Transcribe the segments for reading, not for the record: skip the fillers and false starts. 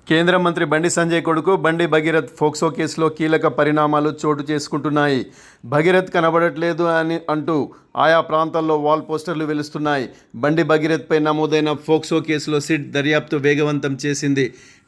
కేంద్ర మంత్రి బండి సంజయ్ కొడుకు బండి భగీరథ్ ఫోక్సో కేసులో కీలక పరిణామాలు చోటు చేసుకుంటున్నాయి. భగీరథ్ కనబడట్లేదు అని అంటూ ఆయా ప్రాంతాల్లో వాల్ పోస్టర్లు వెలుస్తున్నాయి. బండి భగీరథ్పై నమోదైన ఫోక్సో కేసులో సిట్ దర్యాప్తు వేగవంతం చేసింది.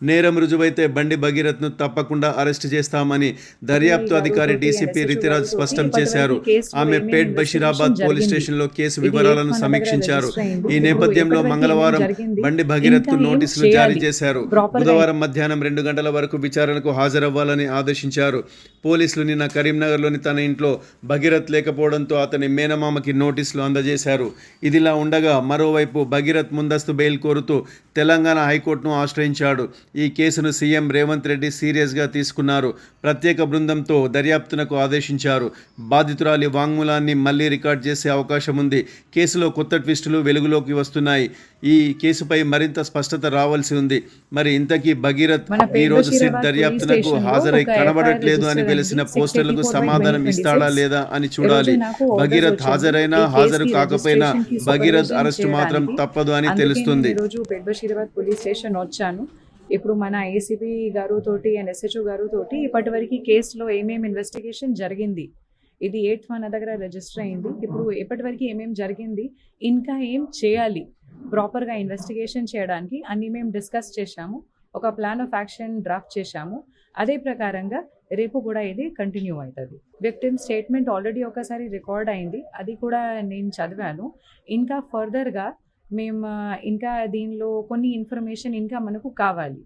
నేరం రుజువైతే బండి భగీరథ్ను తప్పకుండా అరెస్టు చేస్తామని దర్యాప్తు అధికారి డీసీపీ రితిరాజ్ స్పష్టం చేశారు. ఆమె పేట్ బషీరాబాద్ పోలీస్ స్టేషన్లో కేసు వివరాలను సమీక్షించారు. ఈ నేపథ్యంలో మంగళవారం బండి భగీరథ్కు నోటీసులు జారీ చేశారు. బుధవారం మధ్యాహ్నం 2 గంటల వరకు విచారణకు హాజరవ్వాలని ఆదేశించారు. పోలీసులు నిన్న కరీంనగర్లోని తన ఇంట్లో భగీరథ్ లేకపోవడంతో అతని మేనమామకి నోటీసులు అందజేశారు. ఇదిలా ఉండగా మరోవైపు భగీరథ్ ముందస్తు బెయిల్ కోరుతూ తెలంగాణ హైకోర్టును ఆశ్రయించాడు. ఈ కేసును సీఎం రేవంత్ రెడ్డి సీరియస్గా తీసుకున్నారు. ప్రత్యేక బృందంతో దర్యాప్తునకు ఆదేశించారు. బాధితురాలి వాంగ్మూలాన్ని మళ్లీ రికార్డ్ చేసే అవకాశం ఉంది. కేసులో కొత్త ట్విస్టులు వెలుగులోకి వస్తున్నాయి. ఈ కేసుపై మరింత స్పష్టత రావాల్సి ఉంది. మరి ఇంతకీ భగీరథ్ ఈ రోజు సిట్ దర్యాప్తునకు హాజరై కనబడట్లేదు అని వెలిసిన పోస్టర్లకు సమాధానం ఇస్తాడా లేదా అని చూడాలి. భగీరథ్ హాజరైనా హాజరు కాకపోయినా భగీరథ్ అరెస్టు మాత్రం తప్పదు అని తెలుస్తుంది. ఇప్పుడు మన ఏసీపీ గారు తోటి అండ్ ఎస్హెచ్ఓ గారు తోటి ఇప్పటివరకు కేసులో ఏమేమి ఇన్వెస్టిగేషన్ జరిగింది, ఇది 8th మన దగ్గర రిజిస్టర్ అయింది. ఇప్పుడు ఇప్పటివరకు ఏమేమి జరిగింది, ఇంకా ఏం చేయాలి ప్రాపర్గా ఇన్వెస్టిగేషన్ చేయడానికి అన్ని మేము డిస్కస్ చేశాము. ఒక ప్లాన్ ఆఫ్ యాక్షన్ డ్రాఫ్ట్ చేశాము. అదే ప్రకారంగా రేపు కూడా ఇది కంటిన్యూ అవుతుంది. విక్టిమ్ స్టేట్మెంట్ ఆల్రెడీ ఒకసారి రికార్డ్ అయింది, అది కూడా నేను చదివాను. ఇంకా ఫర్దర్గా మేము ఇంకా దీనిలో కొన్ని ఇన్ఫర్మేషన్ ఇంకా మనకు కావాలి.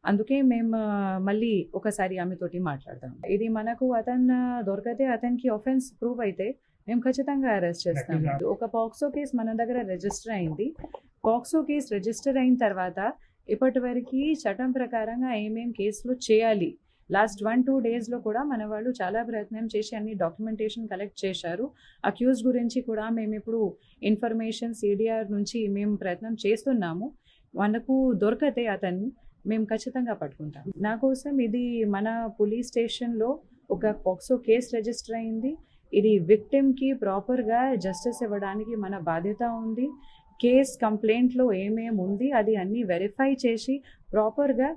అందుకే మేము మళ్ళీ ఒకసారి ఆమెతోటి మాట్లాడతాం. ఇది మనకు అతను దొరికితే, అతనికి ఆఫెన్స్ ప్రూవ్ అయితే మేము ఖచ్చితంగా అరెస్ట్ చేస్తాం. ఒక పాక్సో కేసు మన దగ్గర రిజిస్టర్ అయింది. పాక్సో కేసు రిజిస్టర్ అయిన తర్వాత ఇప్పటివరకు చట్టం ప్రకారంగా ఏమేం కేసులు చేయాలి, లాస్ట్ 1-2 డేస్లో కూడా మన వాళ్ళు చాలా ప్రయత్నం చేసి అన్ని డాక్యుమెంటేషన్ కలెక్ట్ చేశారు. అక్యూజ్ గురించి కూడా మేము ఇప్పుడు ఇన్ఫర్మేషన్ సిడిఆర్ నుంచి మేము ప్రయత్నం చేస్తున్నాము. మనకు దొరికితే అతన్ని మేము ఖచ్చితంగా పట్టుకుంటాం. నా కోసం ఇది మన పోలీస్ స్టేషన్లో ఒక పాక్సో కేసు రిజిస్టర్ అయింది. ఇది విక్టిమ్కి ప్రాపర్గా జస్టిస్ ఇవ్వడానికి మన బాధ్యత ఉంది. కేస్ కంప్లైంట్లో ఏమేమి ఉంది అది అన్నీ వెరిఫై చేసి ప్రాపర్గా